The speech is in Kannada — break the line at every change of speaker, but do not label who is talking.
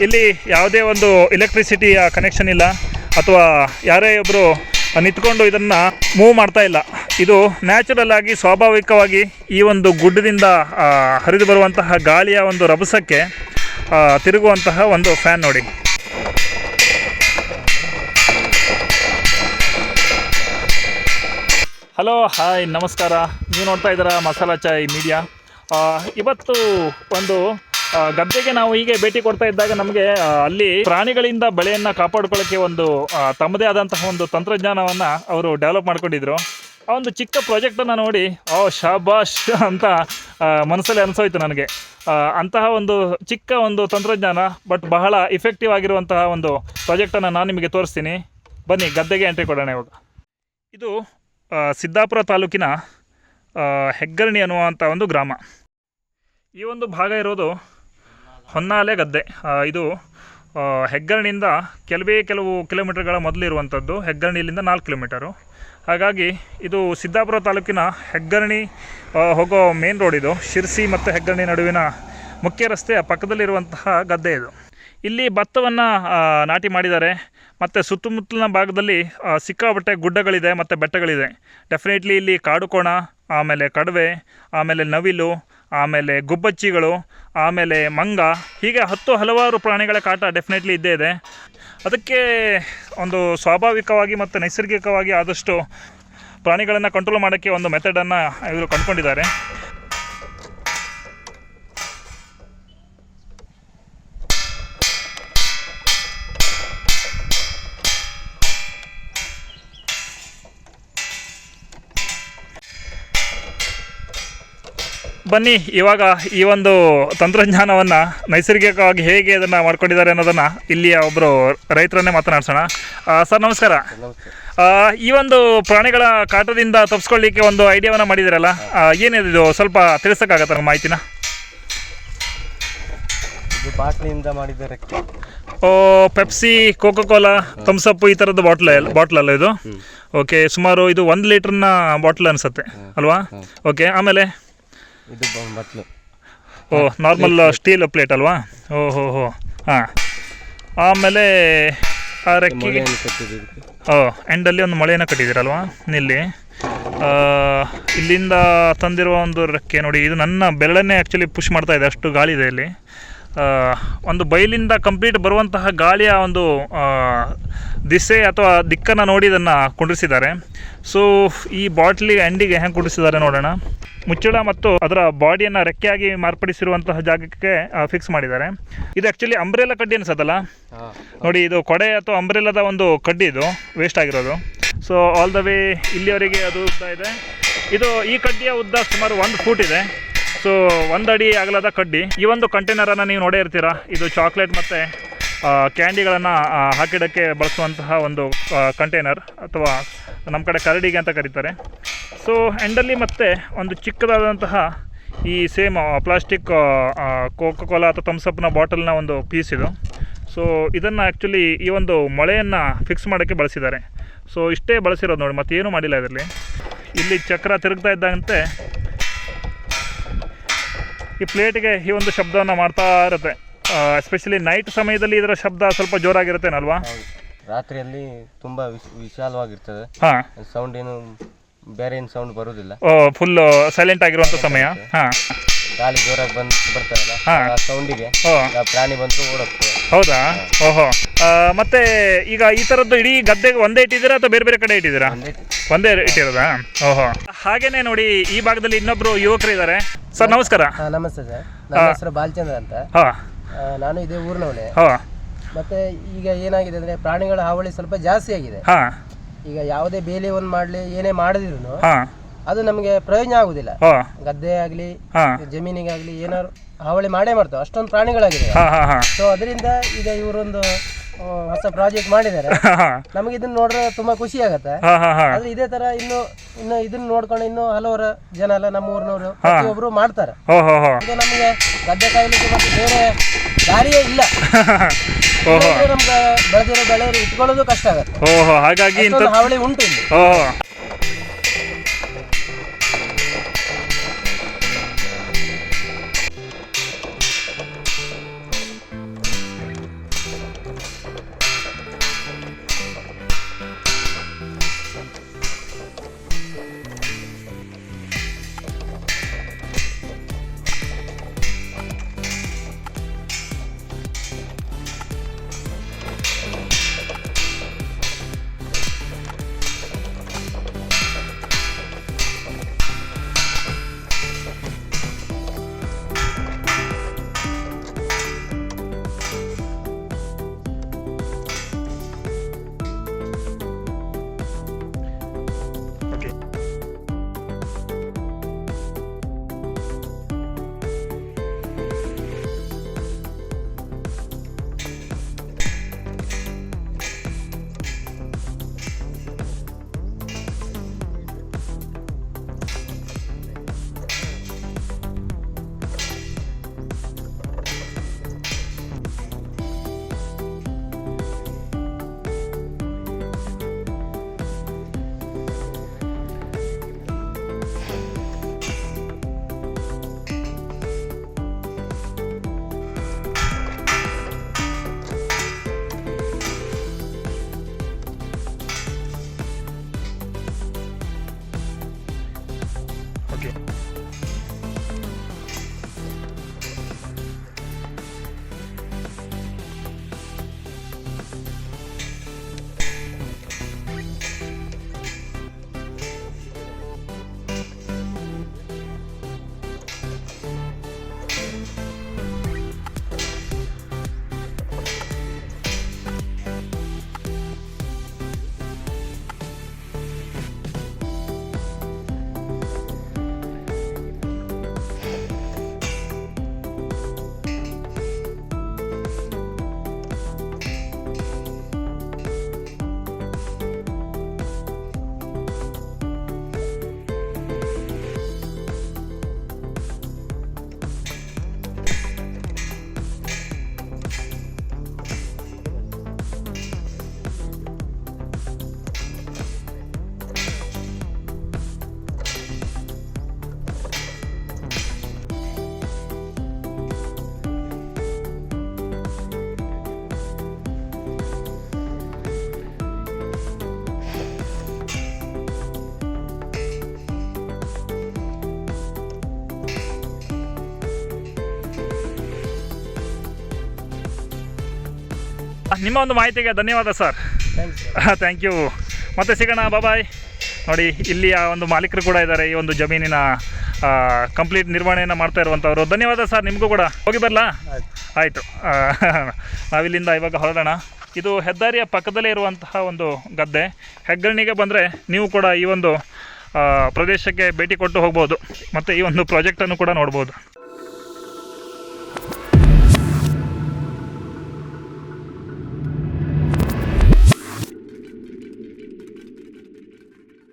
ಇಲ್ಲಿ ಯಾವುದೇ ಒಂದು ಎಲೆಕ್ಟ್ರಿಸಿಟಿಯ ಕನೆಕ್ಷನ್ ಇಲ್ಲ ಅಥವಾ ಯಾರೇ ಒಬ್ಬರು ನಿಂತ್ಕೊಂಡು ಇದನ್ನು ಮೂವ್ ಮಾಡ್ತಾ ಇಲ್ಲ. ಇದು ನ್ಯಾಚುರಲ್ ಆಗಿ ಸ್ವಾಭಾವಿಕವಾಗಿ ಈ ಒಂದು ಗುಡ್ಡದಿಂದ ಹರಿದು ಬರುವಂತಹ ಗಾಳಿಯ ಒಂದು ರಭಸಕ್ಕೆ ತಿರುಗುವಂತಹ ಒಂದು ಫ್ಯಾನ್ ನೋಡಿ. ಹಲೋ, ಹಾಯ್, ನಮಸ್ಕಾರ. ನೀವು ನೋಡ್ತಾ ಇದ್ದೀರಾ ಮಸಾಲಾ ಚಾಯ್ ಮೀಡಿಯಾ. ಇವತ್ತು ಒಂದು ಗದ್ದೆಗೆ ನಾವು ಹೀಗೆ ಭೇಟಿ ಕೊಡ್ತಾ ಇದ್ದಾಗ ನಮಗೆ ಅಲ್ಲಿ ಪ್ರಾಣಿಗಳಿಂದ ಬೆಳೆಯನ್ನು ಕಾಪಾಡ್ಕೊಳ್ಳೋಕ್ಕೆ ಒಂದು ತಮ್ಮದೇ ಆದಂತಹ ಒಂದು ತಂತ್ರಜ್ಞಾನವನ್ನು ಅವರು ಡೆವಲಪ್ ಮಾಡ್ಕೊಂಡಿದ್ರು. ಆ ಒಂದು ಚಿಕ್ಕ ಪ್ರಾಜೆಕ್ಟನ್ನು ನೋಡಿ ಶಾಬಾಷ್ ಅಂತ ಮನಸ್ಸಲ್ಲಿ ಅನಿಸೋಯ್ತು ನನಗೆ. ಅಂತಹ ಒಂದು ಚಿಕ್ಕ ಒಂದು ತಂತ್ರಜ್ಞಾನ ಬಟ್ ಬಹಳ ಇಫೆಕ್ಟಿವ್ ಆಗಿರುವಂತಹ ಒಂದು ಪ್ರಾಜೆಕ್ಟನ್ನು ನಾನು ನಿಮಗೆ ತೋರಿಸ್ತೀನಿ. ಬನ್ನಿ ಗದ್ದೆಗೆ ಎಂಟ್ರಿ ಕೊಡೋಣ ಇವಾಗ. ಇದು ಸಿದ್ದಾಪುರ ತಾಲೂಕಿನ ಹೆಗ್ಗರಣಿ ಅನ್ನುವಂಥ ಒಂದು ಗ್ರಾಮ. ಈ ಒಂದು ಭಾಗ ಇರೋದು ಹೊನ್ನಾಲೆ ಗದ್ದೆ. ಇದು ಹೆಗ್ಗರಣಿಯಿಂದ ಕೆಲವು ಕಿಲೋಮೀಟರ್ಗಳ ಮೊದಲಿರುವಂಥದ್ದು. ಹೆಗ್ಗರಣಿಯಿಂದ 4 ಕಿಲೋಮೀಟರು. ಹಾಗಾಗಿ ಇದು ಸಿದ್ದಾಪುರ ತಾಲೂಕಿನ ಹೆಗ್ಗರಣಿ ಹೋಗೋ ಮೇನ್ ರೋಡ್. ಇದು ಶಿರ್ಸಿ ಮತ್ತು ಹೆಗ್ಗರಣಿ ನಡುವಿನ ಮುಖ್ಯ ರಸ್ತೆಯ ಪಕ್ಕದಲ್ಲಿರುವಂತಹ ಗದ್ದೆ ಇದು. ಇಲ್ಲಿ ಭತ್ತವನ್ನು ನಾಟಿ ಮಾಡಿದ್ದಾರೆ ಮತ್ತು ಸುತ್ತಮುತ್ತಲಿನ ಭಾಗದಲ್ಲಿ ಸಿಕ್ಕಾಪಟ್ಟೆ ಗುಡ್ಡಗಳಿದೆ ಮತ್ತು ಬೆಟ್ಟಗಳಿದೆ. ಡೆಫಿನೆಟ್ಲಿ ಇಲ್ಲಿ ಕಾಡುಕೋಣ, ಆಮೇಲೆ ಕಡವೆ, ಆಮೇಲೆ ನವಿಲು, ಆಮೇಲೆ ಗುಬ್ಬಚ್ಚಿಗಳು, ಆಮೇಲೆ ಮಂಗ, ಹೀಗೆ ಹಲವಾರು ಪ್ರಾಣಿಗಳ ಕಾಟ ಡೆಫಿನೆಟ್ಲಿ ಇದ್ದೇ ಇದೆ. ಅದಕ್ಕೆ ಒಂದು ಸ್ವಾಭಾವಿಕವಾಗಿ ಮತ್ತು ನೈಸರ್ಗಿಕವಾಗಿ ಆದಷ್ಟು ಪ್ರಾಣಿಗಳನ್ನು ಕಂಟ್ರೋಲ್ ಮಾಡೋಕ್ಕೆ ಒಂದು ಮೆಥಡನ್ನು ಇವರು ಕಂಡುಕೊಂಡಿದ್ದಾರೆ. ಬನ್ನಿ ಇವಾಗ ಈ ಒಂದು ತಂತ್ರಜ್ಞಾನವನ್ನು ನೈಸರ್ಗಿಕವಾಗಿ ಹೇಗೆ ಅದನ್ನು ಮಾಡ್ಕೊಂಡಿದ್ದಾರೆ ಅನ್ನೋದನ್ನು ಇಲ್ಲಿಯ ಒಬ್ಬರು ರೈತರನ್ನೇ ಮಾತನಾಡ್ಸೋಣ. ಸರ್ ನಮಸ್ಕಾರ. ಈ ಒಂದು ಪ್ರಾಣಿಗಳ ಕಾಟದಿಂದ ತಪ್ಪಿಸ್ಕೊಳ್ಳಿಕ್ಕೆ ಒಂದು ಐಡಿಯಾವನ್ನು ಮಾಡಿದ್ದೀರಲ್ಲ, ಏನಿದು ಸ್ವಲ್ಪ ತಿಳಿಸೋಕ್ಕಾಗತ್ತಾ ಮಾಹಿತಿನ?
ಇದು ಬಾಟ್ಲಿಯಿಂದ ಮಾಡಿದ್ದಾರೆ.
ಪೆಪ್ಸಿ, ಕೋಕೋ ಕೋಲಾ, ಥಮ್ಸಪ್ ಈ ಥರದ್ದು ಬಾಟ್ಲಲ್ಲ ಇದು? ಓಕೆ, ಸುಮಾರು ಇದು 1 ಲೀಟ್ರನ್ನ ಬಾಟ್ಲ್ ಅನಿಸುತ್ತೆ ಅಲ್ವಾ? ಓಕೆ, ಆಮೇಲೆ
ಇದು ಬಟ್ಲು.
ನಾರ್ಮಲ್ ಸ್ಟೀಲ್ ಪ್ಲೇಟ್ ಅಲ್ವಾ? ಓಹೋ ಹಾಂ. ಆಮೇಲೆ ಆ ರೆಕ್ಕೆಗೆ ಎಂಡಲ್ಲಿ ಒಂದು ಮಳೆಯನ್ನು ಕಟ್ಟಿದ್ದೀರಲ್ವಾ ಇಲ್ಲಿ. ಇಲ್ಲಿಂದ ತಂದಿರುವ ಒಂದು ರೆಕ್ಕೆ ನೋಡಿ, ಇದು ನನ್ನ ಬೆರಳನ್ನೇ ಆ್ಯಕ್ಚುಲಿ ಪುಷ್ ಮಾಡ್ತಾ ಇದೆ, ಅಷ್ಟು ಗಾಳಿ ಇದೆ ಇಲ್ಲಿ. ಒಂದು ಬೈಲಿಂದ ಕಂಪ್ಲೀಟ್ ಬರುವಂತಹ ಗಾಳಿಯ ಒಂದು ದಿಸೆ ಅಥವಾ ದಿಕ್ಕನ್ನು ನೋಡಿ ಇದನ್ನು ಕುಂಡ್ರಿಸಿದ್ದಾರೆ. ಸೊ ಈ ಬಾಟ್ಲಿಗೆ ಎಂಡಿಗೆ ಹೆಂಗೆ ಕುಂಡ್ರಿಸಿದ್ದಾರೆ ನೋಡೋಣ. ಮುಚ್ಚಳ ಮತ್ತು ಅದರ ಬಾಡಿಯನ್ನು ರೆಕ್ಕೆಯಾಗಿ ಮಾರ್ಪಡಿಸಿರುವಂತಹ ಜಾಗಕ್ಕೆ ಫಿಕ್ಸ್ ಮಾಡಿದ್ದಾರೆ. ಇದು ಆ್ಯಕ್ಚುಲಿ ಅಂಬ್ರೆಲಾ ಕಡ್ಡಿ ಅನಿಸತ್ತಲ್ಲ ನೋಡಿ, ಇದು ಕೊಡೆ ಅಥವಾ ಅಂಬ್ರೆಲಾದ ಒಂದು ಕಡ್ಡಿ, ಇದು ವೇಸ್ಟ್ ಆಗಿರೋದು. ಸೊ ಆಲ್ ದ ವೇ ಇಲ್ಲಿಯವರೆಗೆ ಅದು ಉದ್ದ ಇದೆ. ಈ ಕಡ್ಡಿಯ ಉದ್ದ ಸುಮಾರು 1 ಫೂಟ್ ಇದೆ. ಸೊ 1 ಅಡಿ ಅಗಲದ ಕಡ್ಡಿ. ಈ ಒಂದು ಕಂಟೈನರನ್ನು ನೀವು ನೋಡೇ ಇರ್ತೀರ. ಇದು ಚಾಕ್ಲೇಟ್ ಮತ್ತು ಕ್ಯಾಂಡಿಗಳನ್ನು ಹಾಕಿಡೋಕ್ಕೆ ಬಳಸುವಂತಹ ಒಂದು ಕಂಟೈನರ್, ಅಥವಾ ನಮ್ಮ ಕಡೆ ಕರಡಿಗೆ ಅಂತ ಕರೀತಾರೆ. ಸೊ ಎಂಡಲ್ಲಿ ಮತ್ತೆ ಒಂದು ಚಿಕ್ಕದಾದಂತಹ ಈ ಸೇಮ್ ಪ್ಲಾಸ್ಟಿಕ್ ಕೋಕೋ ಕೋಲಾ ಅಥವಾ ಥಮ್ಸಪ್ನ ಬಾಟಲ್ನ ಒಂದು ಪೀಸ್ ಇದು. ಸೊ ಇದನ್ನು ಆ್ಯಕ್ಚುಲಿ ಈ ಒಂದು ಮೊಳೆಯನ್ನು ಫಿಕ್ಸ್ ಮಾಡೋಕ್ಕೆ ಬಳಸಿದ್ದಾರೆ. ಸೊ ಇಷ್ಟೇ ಬಳಸಿರೋದು ನೋಡಿ, ಮತ್ತೇನೂ ಮಾಡಿಲ್ಲ ಇದರಲ್ಲಿ. ಇಲ್ಲಿ ಚಕ್ರ ತಿರುಗ್ತಾ ಇದ್ದಂತೆ ಈ ಪ್ಲೇಟಿಗೆ ಈ ಒಂದು ಶಬ್ದವನ್ನು ಮಾಡ್ತಾ ಇರುತ್ತೆ. ಎಸ್ಪೆಷಲಿ ನೈಟ್ ಸಮಯದಲ್ಲಿ ಇದರ ಶಬ್ದ ಸ್ವಲ್ಪ ಜೋರಾಗಿರುತ್ತೇನಲ್ವಾ?
ರಾತ್ರಿಯಲ್ಲಿ ತುಂಬ ವಿಶಾಲವಾಗಿರ್ತದೆ. ಸೌಂಡ್ ಏನು ಬೇರೆ ಏನು ಸೌಂಡ್ ಬರುವುದಿಲ್ಲ.
ಫುಲ್ ಸೈಲೆಂಟ್ ಆಗಿರುವಂಥ ಸಮಯ.
ಗಾಳಿ ಜೋರಾಗಿ ಬರ್ತಾರಲ್ಲ, ಆ ಸೌಂಡಿಗೆ ಪ್ರಾಣಿ ಬಂತು ಓಡುತ್ತೆ.
ಹೌದಾ? ಓಹೋ. ಮತ್ತೆ ಈಗ ಈ ಥರದ್ದು ಇಡೀ ಗದ್ದೆಗೆ ಒಂದೇ ಇಟ್ಟಿದ್ದೀರಾ ಅಥವಾ ಬೇರೆ ಬೇರೆ ಕಡೆ ಇಟ್ಟಿದ್ದೀರಾ? ಒಂದೇ ಇಟ್ಟಿರೋದಾ? ಓಹೋ. ಹಾಗೇನೆ ನೋಡಿ, ಈ ಭಾಗದಲ್ಲಿ ಇನ್ನೊಬ್ರು ಯುವಕರು ಇದ್ದಾರೆ. ಸರ್ ನಮಸ್ಕಾರ.
ನಮಸ್ತೆ ಸರ್, ನನ್ನ ಹೆಸರು ಬಾಲಚಂದ್ರ ಅಂತ. ನಾನು ಇದೇ ಊರಿನವನೇ. ಮತ್ತೆ ಈಗ ಏನಾಗಿದೆ ಅಂದ್ರೆ ಪ್ರಾಣಿಗಳ ಹಾವಳಿ ಸ್ವಲ್ಪ ಜಾಸ್ತಿ ಆಗಿದೆ. ಈಗ ಯಾವುದೇ ಬೇಲಿ ಒಂದು ಮಾಡ್ಲಿ, ಏನೇ ಮಾಡಿದ್ರು ಅದು ನಮಗೆ ಪ್ರಯೋಜನ ಆಗುದಿಲ್ಲ. ಗದ್ದೆ ಆಗ್ಲಿ ಜಮೀನಿಗಾಗ್ಲಿ ಏನಾದ್ರು ಹಾವಳಿ ಮಾಡೇ ಮಾಡ್ತಾವ, ಅಷ್ಟೊಂದು ಪ್ರಾಣಿಗಳಾಗಿದೆ. ಸೊ ಅದರಿಂದ ಈಗ ಇವರೊಂದು ಹೊಸ ಪ್ರಾಜೆಕ್ಟ್ ಮಾಡಿದ್ದಾರೆ. ನಮಗೆ ಇದನ್ನ ನೋಡ್ರೆ ತುಂಬಾ ಖುಷಿ ಆಗತ್ತೆ. ಆದ್ರೆ ಇದೇ ತರ ಇನ್ನು ಇದನ್ನ ನೋಡ್ಕೊಂಡು ಇನ್ನು ಹಲವಾರು ಜನ ಎಲ್ಲ ನಮ್ಮ ಊರಿನವರು ಪ್ರತಿಯೊಬ್ರು ಮಾಡ್ತಾರೆ. ಈಗ ನಮಗೆ ಗದ್ದೆ ಕಾಯ್ಲಿಕ್ಕೆ ಮತ್ತೆ ಬೇರೆ ದಾರಿಯೇ ಇಲ್ಲ. ನಮ್ಗೆ ಬೆಳೆದಿರೋ ಬೆಳೆ ಇಟ್ಕೊಳ್ಳೋದು ಕಷ್ಟ ಆಗತ್ತೆ.
ಹಾಗಾಗಿ
ಹಾವಳಿ ಉಂಟು ಇಲ್ಲಿ.
ನಿಮ್ಮ ಒಂದು ಮಾಹಿತಿಗೆ ಧನ್ಯವಾದ ಸರ್.
ಥ್ಯಾಂಕ್ಸ್.
Thank you. ಮತ್ತೆ ಸಿಗೋಣ, ಬಾಯ್. ನೋಡಿ, ಇಲ್ಲಿಯ ಒಂದು ಮಾಲೀಕರು ಕೂಡ ಇದ್ದಾರೆ, ಈ ಒಂದು ಜಮೀನಿನ ಕಂಪ್ಲೀಟ್ ನಿರ್ವಹಣೆಯನ್ನು ಮಾಡ್ತಾ ಇರುವಂಥವ್ರು. ಧನ್ಯವಾದ ಸರ್, ನಿಮಗೂ ಕೂಡ. ಹೋಗಿ ಬರಲಾ? ಆಯಿತು. ನಾವಿಲ್ಲಿಂದ ಇವಾಗ ಹೊರಡೋಣ. ಇದು ಹೆದ್ದಾರಿಯ ಪಕ್ಕದಲ್ಲೇ ಇರುವಂತಹ ಒಂದು ಗದ್ದೆ. ಹೆಗ್ಗಣ್ಣಿಗೆ ಬಂದರೆ ನೀವು ಕೂಡ ಈ ಒಂದು ಪ್ರದೇಶಕ್ಕೆ ಭೇಟಿ ಕೊಟ್ಟು ಹೋಗ್ಬೋದು ಮತ್ತು ಈ ಒಂದು ಪ್ರಾಜೆಕ್ಟನ್ನು ಕೂಡ ನೋಡ್ಬೋದು.